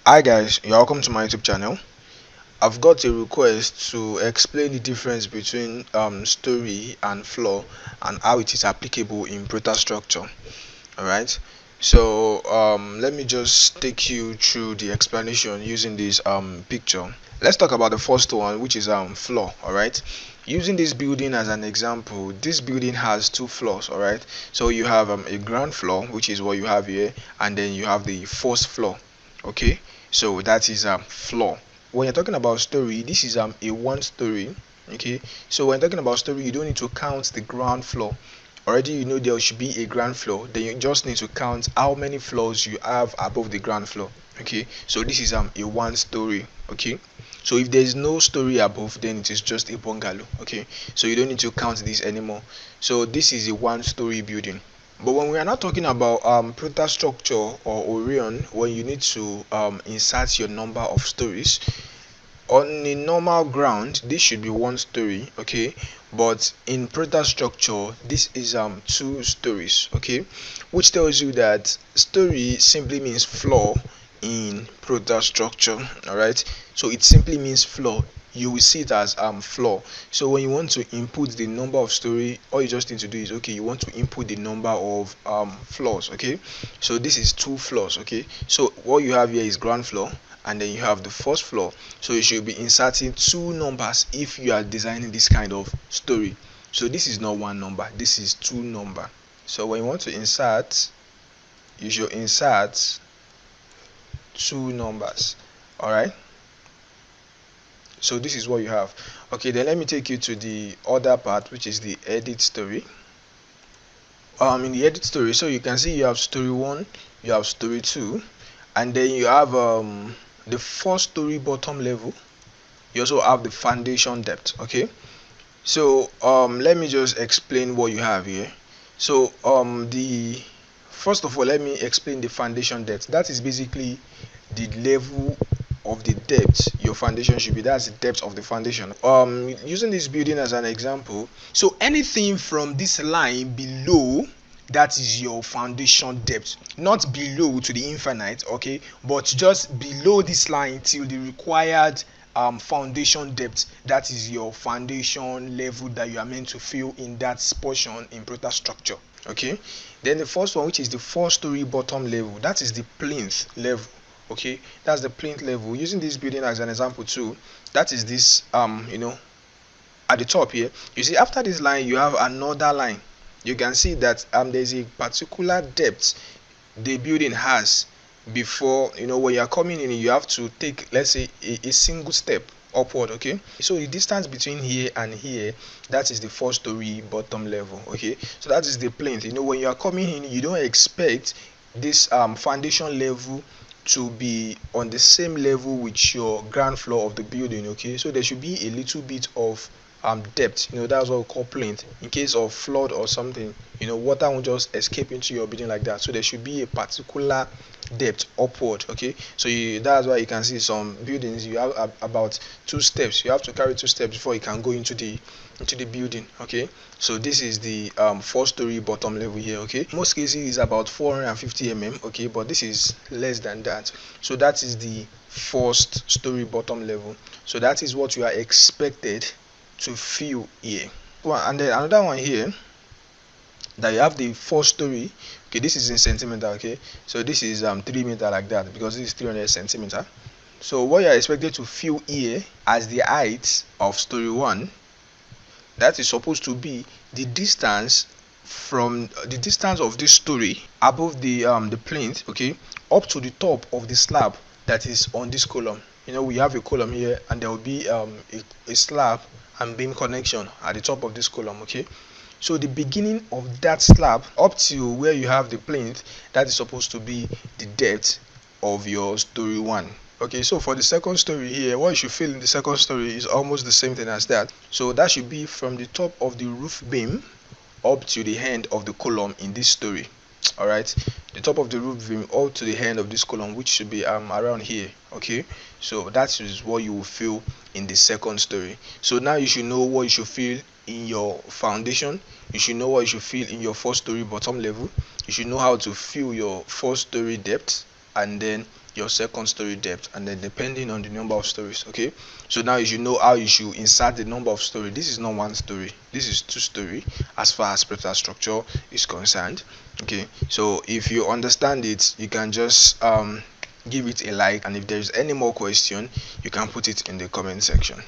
Hi guys, you're welcome to my YouTube channel. I've got a request to explain the difference between story and floor and how it is applicable in ProtaStructure. Alright, so let me just take you through the explanation using this picture. Let's talk about the first one, which is floor. Alright, using this building as an example, this building has two floors. Alright, so you have a ground floor, which is what you have here, and then you have the first floor. Okay, so that is floor. When you're talking about story, this is a one story. Okay, so when you're talking about story, you don't need to count the ground floor. Already you know there should be a ground floor, then you just need to count how many floors you have above the ground floor. Okay, so this is a one story. Okay, so if there is no story above, then it is just a bungalow. Okay, so you don't need to count this anymore. So this is a one story building. But when we are not talking about ProtaStructure or Orion, when you need to insert your number of stories on a normal ground, this should be one story. Okay, but in ProtaStructure, this is two stories. Okay, which tells you that story simply means floor in ProtaStructure. All right, so it simply means floor. You will see it as floor. So when you want to input the number of story, all you just need to do is, okay, you want to input the number of floors. Okay, so this is two floors. Okay, so what you have here is ground floor, and then you have the first floor. So you should be inserting two numbers if you are designing this kind of story. So this is not one number, this is two number. So when you want to insert, you should insert two numbers. All right, so this is what you have. Okay, then let me take you to the other part, which is the edit story. In the edit story, so you can see you have story 1, you have story 2, and then you have the first story bottom level. You also have the foundation depth. Okay, so let me just explain what you have here. So the first of all, let me explain the foundation depth. That is basically the level of the depth your foundation should be. That's the depth of the foundation. Using this building as an example, so anything from this line below, that is your foundation depth, not below to the infinite, okay, but just below this line till the required foundation depth. That is your foundation level that you are meant to fill in that portion in ProtaStructure. Okay, then the first one, which is the 4-story bottom level, that is the plinth level. Okay, that's the plinth level. Using this building as an example too, that is this at the top here, you see after this line you have another line. You can see that there's a particular depth the building has before, when you are coming in, you have to take, let's say, a single step upward. Okay, so the distance between here and here, that is the 4-story bottom level. Okay, so that is the plinth. When you are coming in, you don't expect this foundation level to be on the same level with your ground floor of the building. Okay, so there should be a little bit of depth. That's what we call plinth. In case of flood or something, water won't just escape into your building like that. So there should be a particular depth upward. Okay, so that's why you can see some buildings you have about 2 steps. You have to carry 2 steps before you can go into the building. Okay, so this is the 4-story bottom level here. Okay, most cases is about 450 mm. Okay, but this is less than that. So that is the first story bottom level. So that is what you are expected to fill here. And then another one here, that you have the 4-story. Okay, this is in centimeter. Okay, so this is 3 meter like that, because this is 300 centimeter. So what you are expected to fill here as the height of story 1, that is supposed to be the distance from the distance of this story above the plinth, okay, up to the top of the slab that is on this column. We have a column here, and there will be a slab and beam connection at the top of this column. Okay, so the beginning of that slab up to where you have the plinth, that is supposed to be the depth of your story 1. Okay, so for the second story here, what you should fill in the second story is almost the same thing as that. So that should be from the top of the roof beam up to the end of the column in this story. All right, the top of the roof beam up to the end of this column, which should be around here. Okay, so that is what you will fill in the second story. So now you should know what you should fill in your foundation. You should know what you should fill in your 4-story bottom level. You should know how to fill your 4-story depth. and then your second story depth, and then depending on the number of stories. Okay, so now you should know how you should insert the number of story. This is not one story, this is two story as far as ProtaStructure is concerned. Okay, so if you understand it, you can just give it a like, and if there is any more question, you can put it in the comment section.